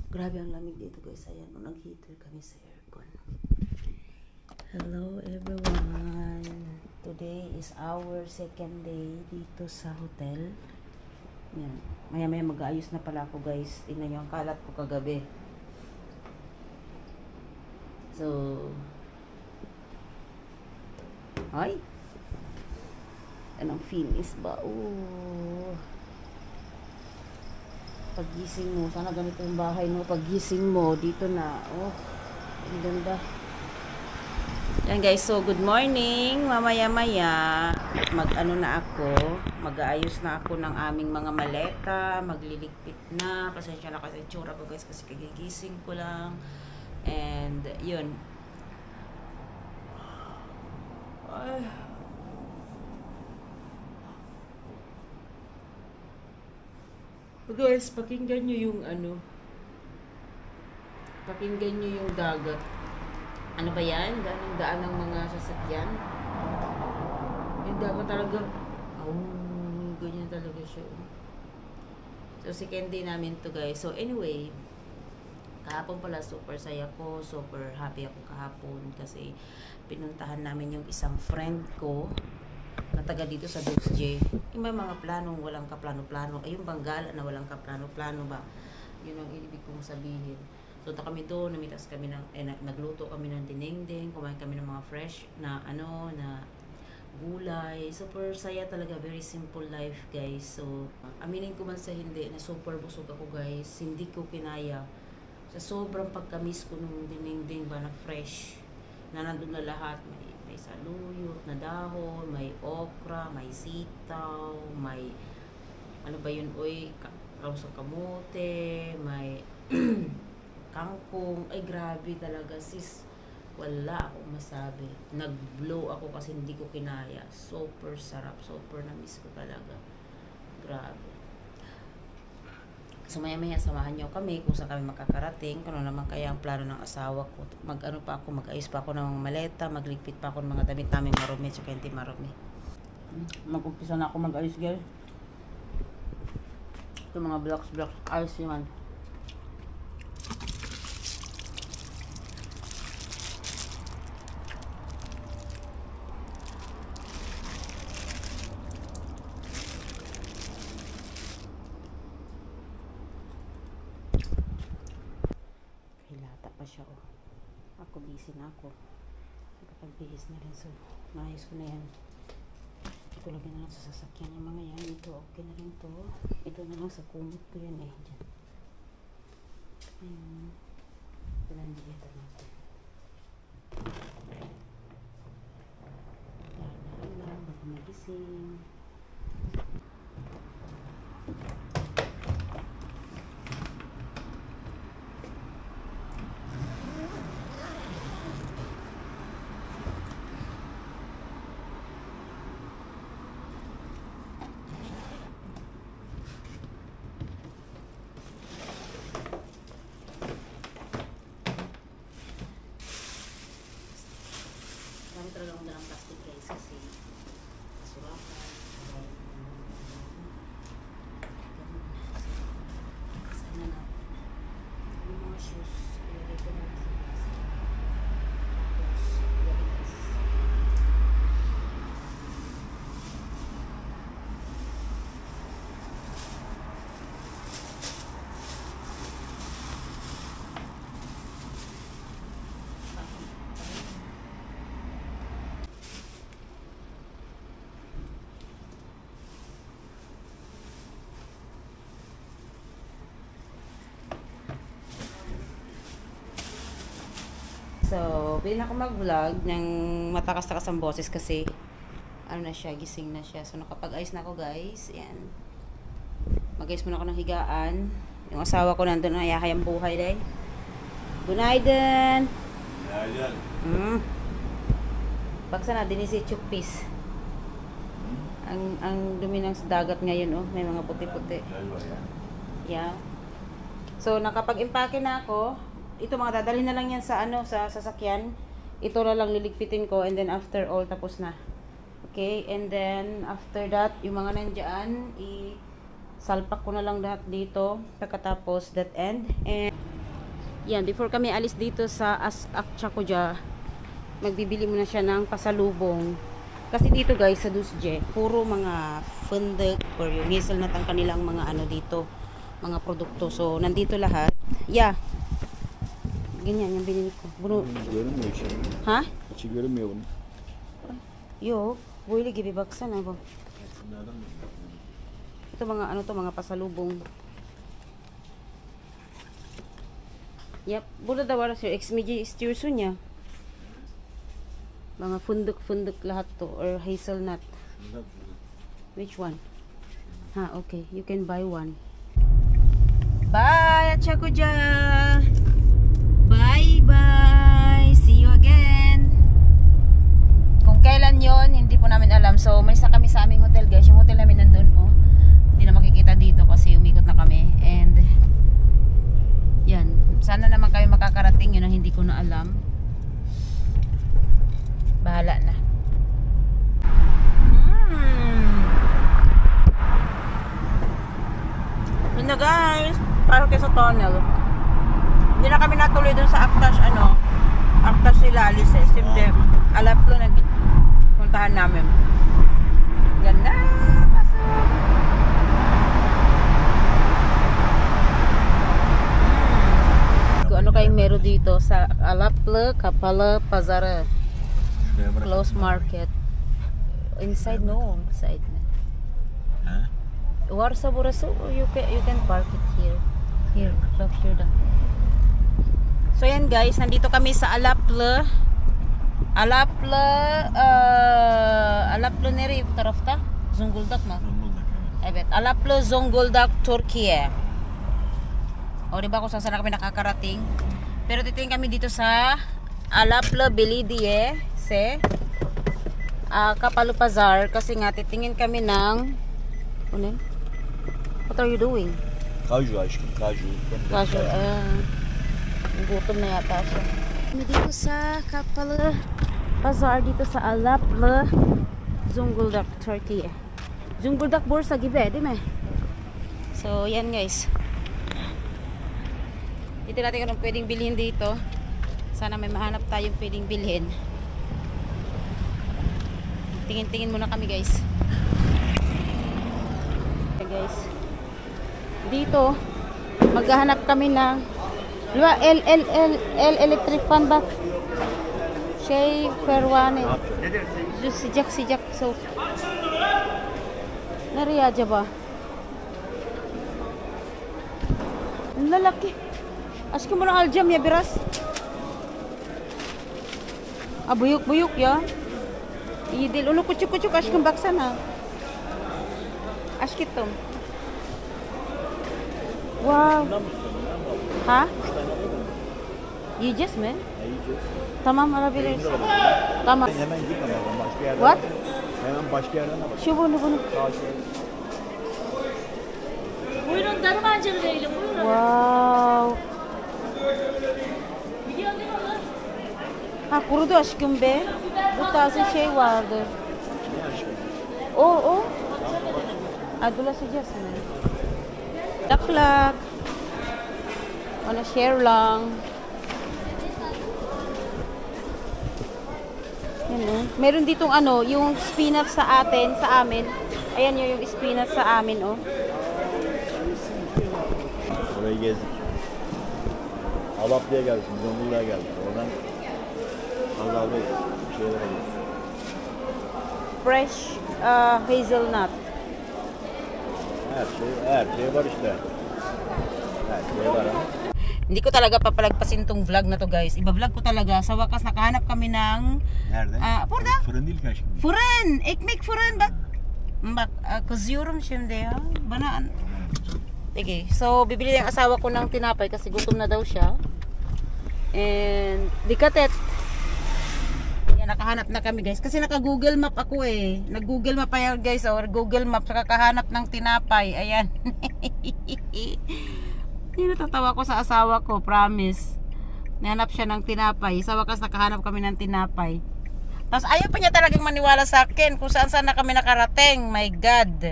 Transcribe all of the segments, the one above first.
Grabe ang lamig dito guys. Ayan, nag-heater kami sa aircon. Hello everyone. Today is our second day dito sa hotel. Yan. Maya-maya mag-aayos na pala ako guys. Tingnan nyo ang kalat ko kagabi. So, ay! Anong finish ba? Oh. Paggising mo, sana ganito yung bahay mo. Paggising mo, dito na. Oh, ang ganda. Yan guys, so good morning. Mamaya-maya, mag-ano na ako. Mag-aayos na ako ng aming mga maleta. Magliligpit na. Pasensya na kasi tsura ko guys kasi kagigising ko lang. And, yun. Ay. Guys, pakinggan nyo yung pakinggan nyo yung dagat. Ano ba yan? Daan ng mga sasakyan. Yung dagat talaga, ganyan talaga siya. So, second day namin to guys. So, anyway, kahapon pala super saya ko, super happy ako kahapon kasi pinuntahan namin yung isang friend ko na taga dito sa Duxje. Yung may mga planong walang kaplano-plano. Ay, yung Banggala na walang kaplano-plano ba? Yun ang ibig kong sabihin. So, kami doon, namitas kami nagluto kami ng dinengdeng, kumain kami ng mga fresh na na gulay. Super saya talaga, very simple life, guys. So, aminin ko man sa hindi na super busog ako, guys. Hindi ko kinaya. Sa sobrang pagkamis ko nung dinengdeng ba na fresh, na nandun na lahat, may saluyot na dahon, may okra, may sitaw, may ano ba yun, rausang kamote, may kangkong. Ay grabe talaga sis, wala akong masabi. Nag-blow ako kasi hindi ko kinaya. Super sarap, super na-miss ko talaga. Grabe. So maya-maya samahan nyo kami kung saan kami makakarating, kung ano naman kaya ang plano ng asawa ko. Mag-ayos pa ako ng maleta, magligpit pa ako ng mga damit namin marumi, tsaka hindi marumi. Mag-umpisa na ako mag-ayos guys. Ito mga blocks, ayos naman. Pa siya ako busy na ako, nakapagbihis na rin, so maayos ko na yan. Ito lagyan na lang sa sasakyan yung mga yan. Ito okay na rin to, ito na lang sa kumot ko yan dyan. Ayun, ito lang dito natin. Lang bago magising. Dami talaga akong dalang plastic guys kasi surapan. Sana na yung mga shoes ilagay ko na sa plastic. Tapos ilagay na sa So, pwede na ako mag-vlog ng matakas-takas ang boses kasi ano na siya, gising na siya. So, nakapag-ayos na ako guys. Ayan. Mag-ayos muna ako ng higaan. Yung asawa ko nandun na yahay ang buhay din. Good night din. Baksa na din si Chukpis. Ang dumi ng dagat ngayon, oh. May mga puti-puti. Yeah. So, nakapag-impake na ako. Ito mga dadalhin na lang yan sa sa sasakyan. Ito na lang liligpitin ko and then after all tapos na. Okay? And then after that, yung mga nandiyan, salpak ko na lang lahat dito pagkatapos that end. And Yan, before kami alis dito sa Akchakoja, magbibili muna siya ng pasalubong. Kasi dito guys, sa Dusje, puro mga fundak or yung hazelnut ang kanilang mga ano dito, mga produkto. So, nandito lahat. Yeah. Ganyan, yung binili ko. Görünmüyor şey. Ha? İçi görünmüyor bunun. Yok. Böyle gibi baksana bu. Nereden bakıyorsun? Ito mga ano to, mga pasalubong. Yep. Burada da var siya. Eksmiji istiyorsun ya. Mga funduk lahat to. Or hazelnut. Which one? Ha, okay. You can buy one. Bye, Atchakoja! Bye-bye! See you again! Kung kailan yon hindi po namin alam. So, may isa kami sa aming hotel guys. Yung hotel namin nandun, oh. Hindi na makikita dito kasi umikot na kami. And, yan. Sana naman kayo makakarating. Yun ang hindi ko na alam. Bahala na. Yun na guys. Para kayo sa tunnel. Hindi na kami natuloy dun sa Aktas, Aktas Silalis eh. Simple. Alap ko puntahan namin. Ganda! Pasok! Kung ano kayong meron dito sa Alaplı Kapalı Pazarı. Close market. Inside no. Inside na. Ha? Varsa burası you can park it here. Here. Look here down. So yan guys, nandito kami sa Alaplı nereye bu tarafta? Zonguldak mı? Zonguldak, evet. Evet, Alaplı Zonguldak, Turkiye. O diba kung saan kami nakakarating? Pero titingin kami dito sa Alaplı Belediye Kapalı Pazar kasi nga titingin kami ng what are you doing? Kaju aşkım, kaju. Kaju, gutom na yata siya. Kami dito sa Kapalı Pazar, dito sa Alaplı Zonguldak, Turkey. Zonguldak Bursa gibi, di ba? So, yan guys. Dito natin kung pwedeng bilhin dito. Sana may mahanap tayong pwedeng bilhin. Tingin-tingin muna kami guys. Okay guys. Dito, maghahanap kami ng electric fan bak. Pervane. Sıcak soğuk. Nereye acaba? Lalaki. Aşkım bunu alacağım ya biraz. Buyuk ya. İyi değil. Onu küçük aşkım baksana. Aşkım. Wow. Ha? Yiyeceğiz mi? Yiyeceğiz. Tamam alabiliriz. Tamam. Hemen gitme bakalım başka yerden. What? Hemen başka yerden bak. Şu bunu. Buyurun darı mancalı değilim buyurun. Wow. Biliyorsun değil mi onu? Ha kurudu aşkım be. Bu taze şey vardı. Ne aşkım? O. Dolaşacağız mı? Taklak. Wanna share lang. Yan. Meron ditong yung spinach sa amin. Ayan yung spinach sa amin, oh. Orayı gezdik. Alaplı'ya geldik, Zonguldak'a geldik. Oradan Pazar'dayız. Bir şeyler alıyoruz. Fresh hazelnut. Her şey var işte. Her şey var ama. Hindi ko talaga papalagpasin tong vlog na to guys. Iba-vlog ko talaga. Sa wakas nakahanap kami ng Nerede? Burada. Fırın değil ki aşkım. Fırın. Ekmek fırın. Bak, kızıyorum şimdi ya. Bana. Sige. So, bibili ng asawa ko ng tinapay kasi gutom na daw siya. And, dikatet. Yan, nakahanap na kami guys. Kasi naka-Google Map ako eh. Nag-Google Map pa yan guys. Or Google Map. Saka kahanap ng tinapay. Ayan. Natatawa ko sa asawa ko. Promise. Nahanap siya ng tinapay. Sa wakas nakahanap kami ng tinapay. Tapos ayaw pa niya talagang maniwala sa akin kung saan na kami nakarating. My God.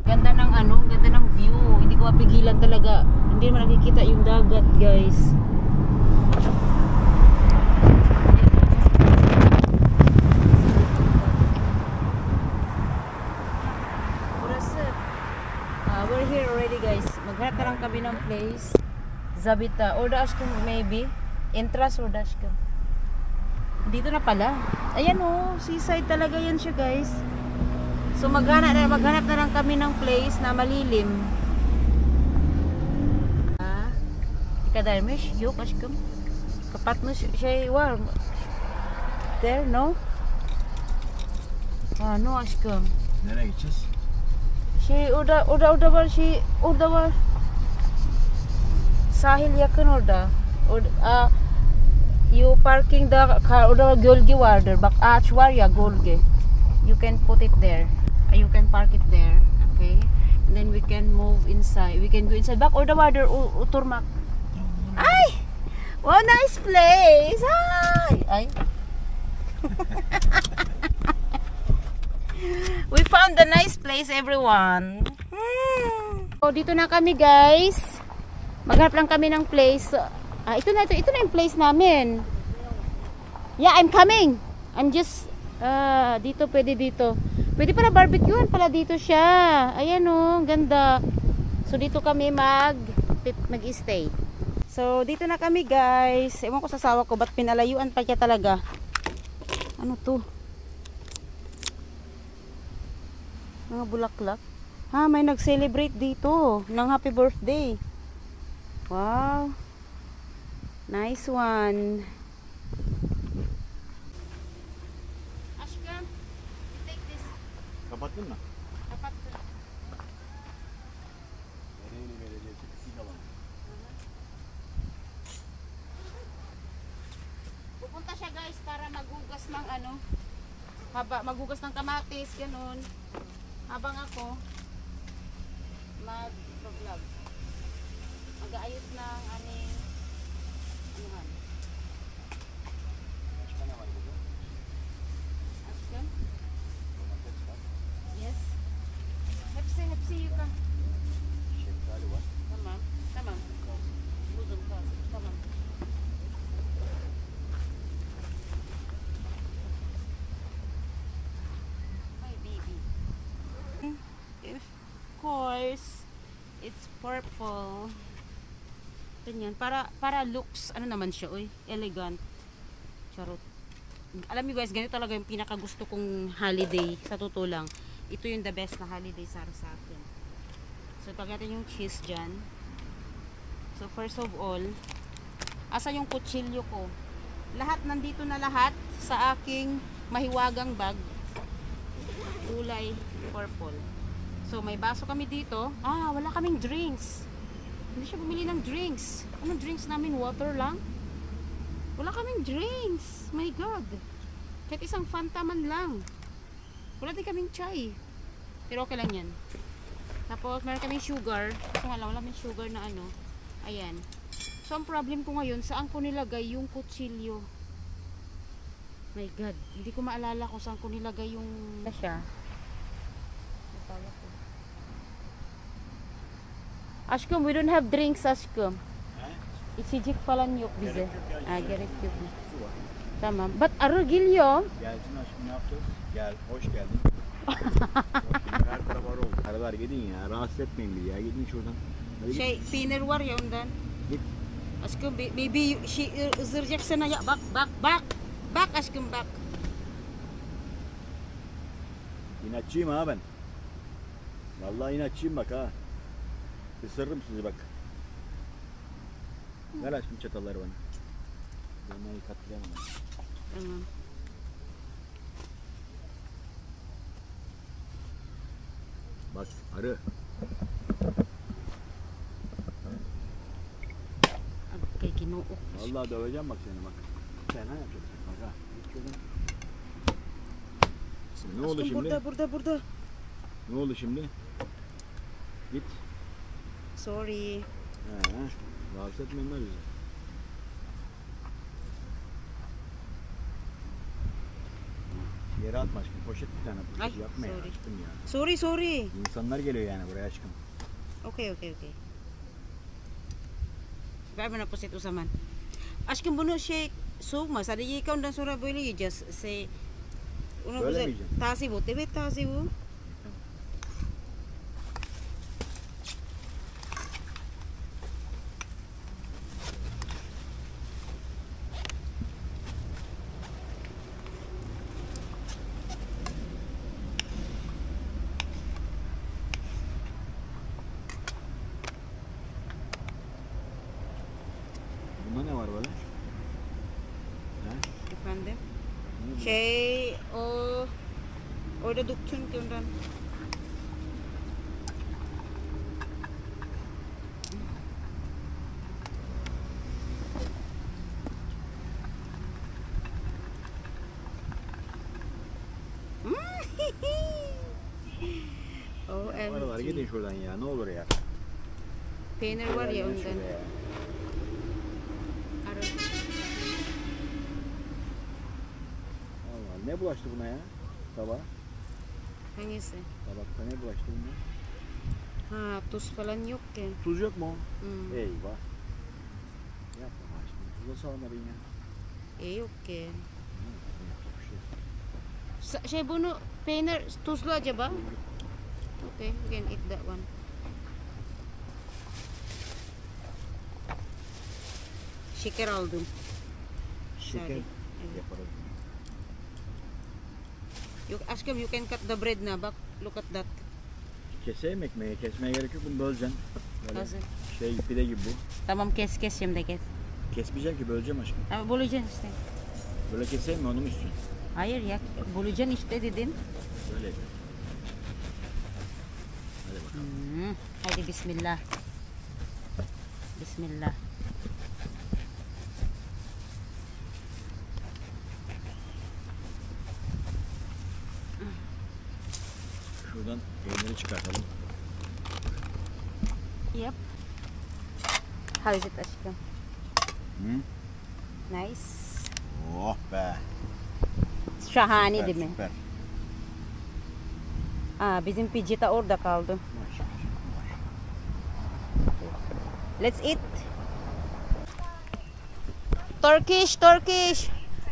Ganda ng ganda ng view. Hindi ko mapigilan talaga. Hindi naman nakikita yung dagat, guys. We're here already guys. Maghanap na lang kami ng place. Zabita. Or Dashcom maybe. Entras or Dashcom. Dito na pala. Ayan oh. Seaside talaga yan siya guys. So maghanap na lang kami ng place na malilim. Kadarmish. Yok Dashcom. Kapat mo siya warm. There no? No Dashcom. Nereye gideceğiz? Orada var. Sahil yakın orada. You parking the car, orada gölge vardır. Bak ağaç var ya, gölge. You can put it there. You can park it there. Okay. And then we can move inside. We can go inside. Bak orada vardır oturmak. Ay! Wow, nice place. Ay. We found a nice place, everyone. So, dito na kami, guys. Maghanap lang kami ng place. Ito na yung place namin. Yeah, I'm coming. I'm just dito, pwede dito. Pwede pala barbecuehan pala dito siya. Ayan oh, ganda. So, dito kami mag-stay. So, dito na kami, guys. Ewan ko sa asawa ko, ba't pinalayuan pa siya talaga? Ano to? Mga bulaklak. May nag-celebrate dito ng happy birthday. Wow. Nice one. Ashkan, you take this. Kapattın mı? Kapat. Ereğli Belediyesi pislik alanı. Pupunta siya guys para maghugas ng maghugas ng kamatis, ganun. Habang ako mag-vlog. Mag-aayos ng aning anuhan. Başka ne var burada? Ashkan? Domates var. Yes. Hepsi yuka. Şeftali var. Tamam. Uzun kalsın. Tamam. My baby. Of course, it's purple. Ganyan. Para looks, ano naman siya, oy. Elegant. Charot. Alam niyo guys, ganito talaga yung pinakagusto kong holiday. Sa totoo lang. Ito yung the best na holiday sa akin. So, pag natin yung cheese dyan. So, first of all, asa yung kutsilyo ko? Lahat, nandito na lahat sa aking mahiwagang bag. Kulay purple. So, may baso kami dito. Wala kaming drinks. Hindi siya bumili ng drinks. Anong drinks namin? Water lang? Wala kaming drinks. My God. Kahit isang Fanta man lang. Wala din kaming chai. Pero okay lang yan. Tapos, meron kaming sugar. Kasi nga lang, wala kaming sugar na ano. Ayan. So, ang problem ko ngayon, saan ko nilagay yung kutsilyo? My God. Hindi ko maalala kung saan ko nilagay yung siya. Aşkım, we don't have drinks aşkım. İçecek falan yok bize. Gerek yok. Su var. Tamam. But arı geliyor. Gelsin aşkım, ne yapacağız? Gel, hoş geldin. Her taraf arı oldu. Arılar gidin ya, rahatsız etmeyin bizi ya. Gidin şuradan. Hadi git. Şey, peynir var ya ondan. Git. Aşkım, baby ısıracak sana ya. Bak. Bak aşkım bak. İnatçıyım ha ben. Vallahi inatçıyım bak ha. Isırırım sizi bak. Ver aşkım çatalları bana. Yemeği katlayamam. Tamam. Bak arı. Kay Ginoo. Vallahi döveceğim bak seni bak. Sen ne yapacaksın bak ha. Git şuradan. Ne oldu Aşkım, şimdi? burada. Ne oldu şimdi? Git. Sorry. Rahatsız etmeyenler bizi. Yere atma aşkım. Poşet bir tane. Ay, Poşet yapma ya sorry. aşkım ya. Sorry. İnsanlar geliyor yani buraya aşkım. Okay. Gaya na po si Usaman. Aşkım bunu şey soğumaz. Hadi yıkan ondan sonra böyle yiyeceğiz. Onu Böyle güzel. mi yiyeceksin? Taze bu. Evet taze bu. Orada dukçun ki ondan. Aralar OMG. gidin şuradan ya, ne olur ya. Peynir var ya Gidin ondan. şuraya. Allah, ne bulaştı buna ya? Sabah. Hangisi? Tabakta ne bulaştı buna? Ha, tuz falan yok ki. Tuz yok mu? Hmm. Eyvah. Yapma aşkım. Tuzla salmadın ya. Yok ki. Yapacak bir şey yok. Şey bunu peynir tuzlu acaba? Okay, we can eat that one. Şeker aldım. Şeker Sorry. yaparız. Aşkım, you can cut the bread na. Bak, look at that. Keseyim ekmeği. Kesmeye gerek yok. Bunu böleceksin. Böyle Hazır. şey pide gibi bu. Tamam, kes şimdi kes. Kesmeyeceğim ki, böleceğim aşkım. Ama bulacaksın işte. Böyle keseyim mi, onu mu istiyorsun? Hayır ya, bulacaksın işte dedim. Böyle yapayım. Hadi bakalım. Hadi bismillah. Bismillah. Şuradan peyniri çıkartalım. Yep. How is it aşkım? Hı? Nice. Oh be. Şahane Süper, değil mi? süper. Bizim pijita orada kaldı. Maşallah. Let's eat. Turkish.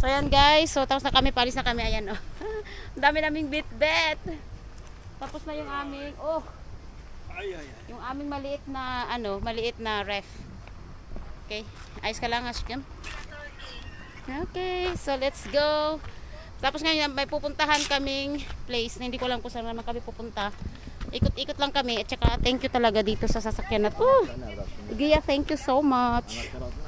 So yan guys, so tapos na kami, palis na kami, ayan oh. Ang dami naming bit-bet. Tapos na yung aming, yung aming maliit na ref. Okay, ayos ka lang Ashkim. Okay, so let's go. Tapos ngayon may pupuntahan kaming place na hindi ko alam kung saan naman kami pupunta. Ikot-ikot lang kami at saka thank you talaga dito sa sasakyan na to. Gia, thank you so much. Anahtar al.